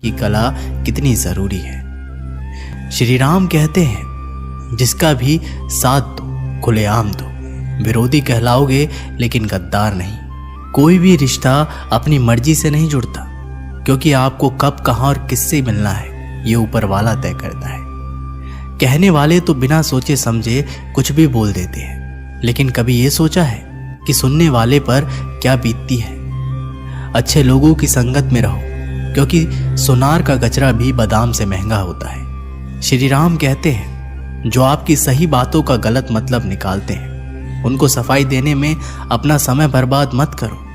की कला कितनी जरूरी है। श्री राम कहते हैं, जिसका भी साथ दो खुलेआम दो, विरोधी कहलाओगे लेकिन गद्दार नहीं। कोई भी रिश्ता अपनी मर्जी से नहीं जुड़ता, क्योंकि आपको कब कहां और किससे मिलना है ये ऊपर वाला तय करता है। कहने वाले तो बिना सोचे समझे कुछ भी बोल देते हैं, लेकिन कभी ये सोचा है कि सुनने वाले पर क्या बीतती है। अच्छे लोगों की संगत में रहो, क्योंकि सोनार का कचरा भी बादाम से महंगा होता है। श्री राम कहते हैं, जो आपकी सही बातों का गलत मतलब निकालते हैं, उनको सफाई देने में अपना समय बर्बाद मत करो।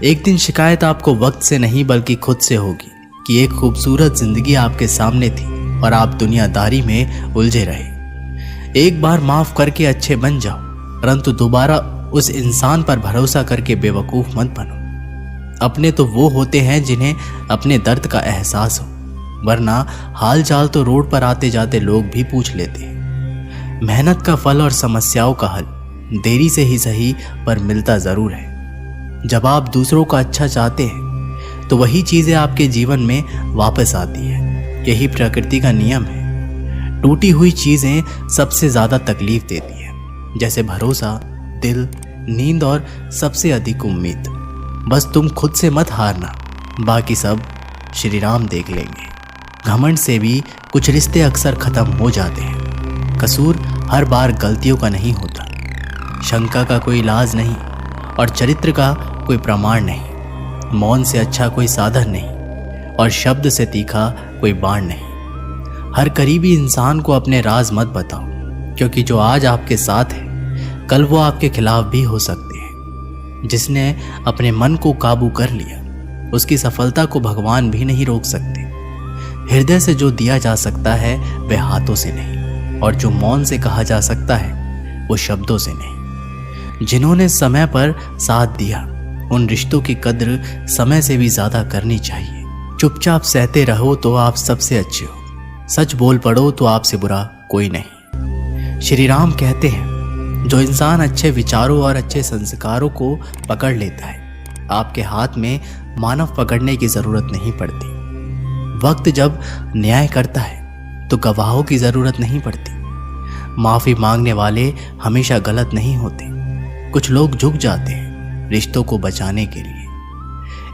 एक दिन शिकायत आपको वक्त से नहीं बल्कि खुद से होगी कि एक खूबसूरत जिंदगी आपके सामने थी और आप दुनियादारी में उलझे रहे। एक बार माफ करके अच्छे बन जाओ, परंतु दोबारा उस इंसान पर भरोसा करके बेवकूफ मत बनो। अपने तो वो होते हैं जिन्हें अपने दर्द का एहसास हो, वरना हाल चाल तो रोड पर आते जाते लोग भी पूछ लेते हैं। मेहनत का फल और समस्याओं का हल देरी से ही सही पर मिलता जरूर है। जब आप दूसरों का अच्छा चाहते हैं तो वही चीजें आपके जीवन में वापस आती है। यही प्रकृति का नियम है। टूटी हुई चीजें सबसे ज्यादा तकलीफ देती है, जैसे भरोसा, दिल, नींद और सबसे अधिक उम्मीद। बस तुम खुद से मत हारना, बाकी सब श्री राम देख लेंगे। घमंड से भी कुछ रिश्ते अक्सर खत्म हो जाते हैं। कसूर हर बार गलतियों का नहीं होता, शंका का कोई इलाज नहीं और चरित्र का कोई प्रमाण नहीं। मौन से अच्छा कोई साधन नहीं और शब्द से तीखा कोई बाण नहीं। हर करीबी इंसान को अपने राज मत बताओ, क्योंकि जो आज आपके साथ है कल वो आपके खिलाफ भी हो सकते हैं। जिसने अपने मन को काबू कर लिया, उसकी सफलता को भगवान भी नहीं रोक सकते। हृदय से जो दिया जा सकता है वह हाथों से नहीं, और जो मौन से कहा जा सकता है वो शब्दों से नहीं। जिन्होंने समय पर साथ दिया, उन रिश्तों की कद्र समय से भी ज्यादा करनी चाहिए। चुपचाप सहते रहो तो आप सबसे अच्छे हो, सच बोल पड़ो तो आपसे बुरा कोई नहीं। श्री राम कहते हैं, जो इंसान अच्छे विचारों और अच्छे संस्कारों को पकड़ लेता है, आपके हाथ में मानव पकड़ने की जरूरत नहीं पड़ती। वक्त जब न्याय करता है तो गवाहों की जरूरत नहीं पड़ती। माफी मांगने वाले हमेशा गलत नहीं होते। कुछ लोग झुक जाते हैं रिश्तों को बचाने के लिए।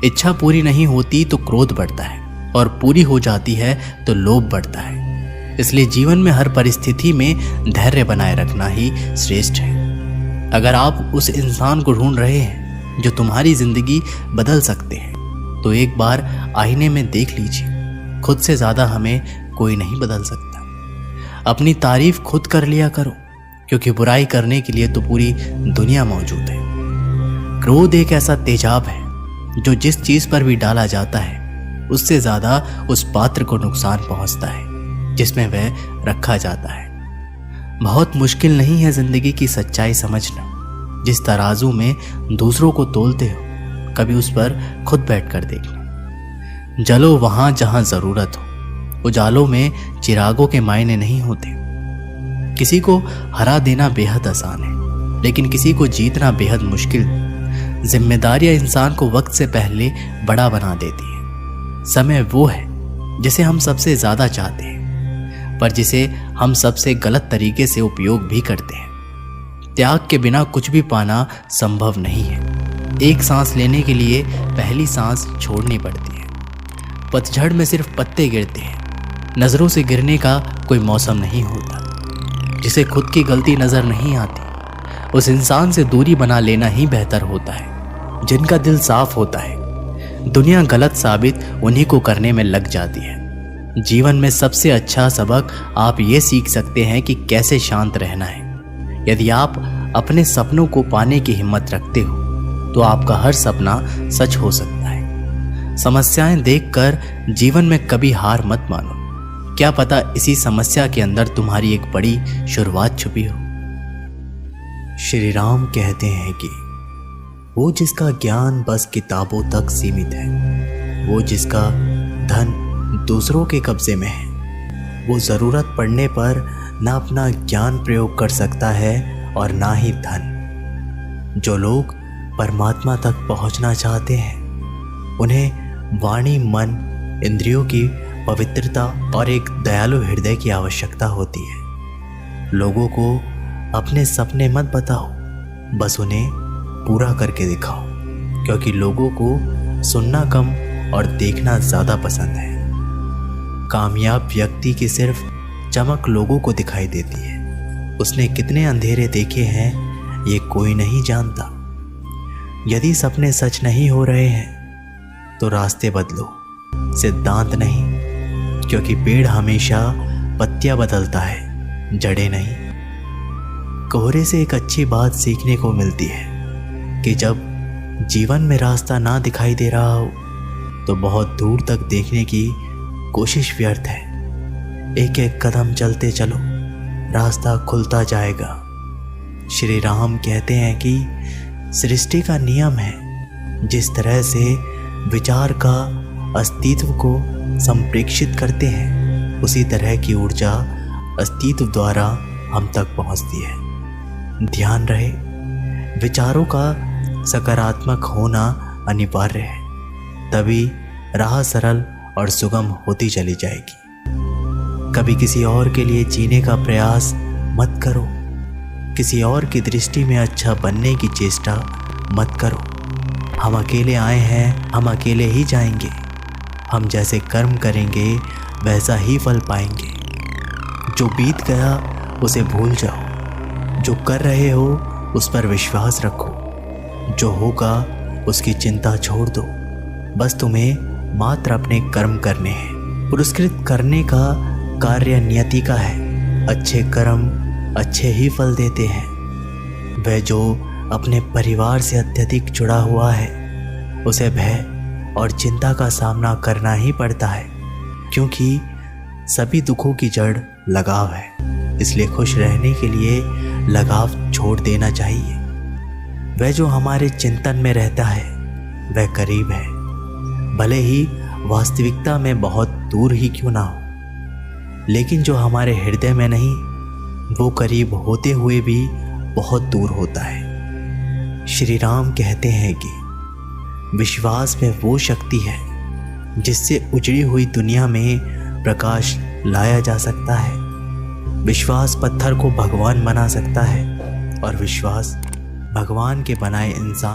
इच्छा पूरी नहीं होती तो क्रोध बढ़ता है, और पूरी हो जाती है तो लोभ बढ़ता है। इसलिए जीवन में हर परिस्थिति में धैर्य बनाए रखना ही श्रेष्ठ है। अगर आप उस इंसान को ढूंढ रहे हैं जो तुम्हारी जिंदगी बदल सकते हैं, तो एक बार आईने में देख लीजिए। खुद से ज्यादा हमें कोई नहीं बदल सकता। अपनी तारीफ खुद कर लिया करो, क्योंकि बुराई करने के लिए तो पूरी दुनिया मौजूद है। क्रोध एक ऐसा तेजाब है जो जिस चीज पर भी डाला जाता है उससे ज्यादा उस पात्र को नुकसान पहुंचता है जिसमें वह रखा जाता है। बहुत मुश्किल नहीं है जिंदगी की सच्चाई समझना। जिस तराजू में दूसरों को तोलते हो, कभी उस पर खुद बैठकर देखना। जलो वहां जहां जरूरत हो। उजालों में चिरागों के मायने नहीं होते। किसी को हरा देना बेहद आसान है, लेकिन किसी को जीतना बेहद मुश्किल। जिम्मेदारियां इंसान को वक्त से पहले बड़ा बना देती है। समय वो है जिसे हम सबसे ज्यादा चाहते हैं, पर जिसे हम सबसे गलत तरीके से उपयोग भी करते हैं। त्याग के बिना कुछ भी पाना संभव नहीं है। एक सांस लेने के लिए पहली सांस छोड़नी पड़ती है। पतझड़ में सिर्फ पत्ते गिरते हैं। नजरों से गिरने का कोई मौसम नहीं होता। जिसे खुद की गलती नजर नहीं आती, उस इंसान से दूरी बना लेना ही बेहतर होता है। जिनका दिल साफ होता है, दुनिया गलत साबित उन्हीं को करने में लग जाती है। जीवन में सबसे अच्छा सबक आप ये सीख सकते हैं कि कैसे शांत रहना है। यदि आप अपने सपनों को पाने की हिम्मत रखते हो, तो आपका हर सपना सच हो सकता है। समस्याएं देखकर जीवन में कभी हार मत मानो। क्या पता इसी समस्या के अंदर तुम्हारी एक बड़ी शुरुआत छुपी हो। श्री राम कहते हैं कि वो जिसका ज्ञान बस किताबों तक सीमित है, वो जिसका धन दूसरों के कब्जे में है, वो जरूरत पड़ने पर ना अपना ज्ञान प्रयोग कर सकता है और ना ही धन। जो लोग परमात्मा तक पहुंचना चाहते हैं, उन्हें वाणी मन इंद्रियों की पवित्रता और एक दयालु हृदय की आवश्यकता होती है। लोगों को अपने सपने मत बताओ, बस उन्हें पूरा करके दिखाओ, क्योंकि लोगों को सुनना कम और देखना ज़्यादा पसंद है। कामयाब व्यक्ति की सिर्फ चमक लोगों को दिखाई देती है, उसने कितने अंधेरे देखे हैं ये कोई नहीं जानता। यदि सपने सच नहीं हो रहे हैं तो रास्ते बदलो, सिद्धांत नहीं, क्योंकि पेड़ हमेशा पत्तियां बदलता है, जड़ें नहीं। कोहरे से एक अच्छी बात सीखने को मिलती है कि जब जीवन में रास्ता ना दिखाई दे रहा हो तो बहुत दूर तक देखने की कोशिश व्यर्थ है। एक एक कदम चलते चलो, रास्ता खुलता जाएगा। श्री राम कहते हैं कि सृष्टि का नियम है, जिस तरह से विचार का अस्तित्व को संप्रेक्षित करते हैं, उसी तरह की ऊर्जा अस्तित्व द्वारा हम तक पहुंचती है। ध्यान रहे, विचारों का सकारात्मक होना अनिवार्य है, तभी राह सरल और सुगम होती चली जाएगी। कभी किसी और के लिए जीने का प्रयास मत करो, किसी और की दृष्टि में अच्छा बनने की चेष्टा मत करो। हम अकेले आए हैं, हम अकेले ही जाएंगे। हम जैसे कर्म करेंगे वैसा ही फल पाएंगे। जो बीत गया उसे भूल जाओ, जो कर रहे हो उस पर विश्वास रखो, जो होगा उसकी चिंता छोड़ दो। बस तुम्हें मात्र अपने कर्म करने हैं। पुरस्कृत करने का कार्य नियति का है। अच्छे कर्म अच्छे ही फल देते हैं। वह जो अपने परिवार से अत्यधिक जुड़ा हुआ है उसे भय और चिंता का सामना करना ही पड़ता है, क्योंकि सभी दुखों की जड़ लगाव है। इसलिए खुश रहने के लिए लगाव छोड़ देना चाहिए। वह जो हमारे चिंतन में रहता है वह करीब है, भले ही वास्तविकता में बहुत दूर ही क्यों ना हो। लेकिन जो हमारे हृदय में नहीं, वो करीब होते हुए भी बहुत दूर होता है। श्री राम कहते हैं कि विश्वास में वो शक्ति है जिससे उजड़ी हुई दुनिया में प्रकाश लाया जा सकता है। विश्वास पत्थर को भगवान बना सकता है और विश्वास भगवान के बनाए इंसान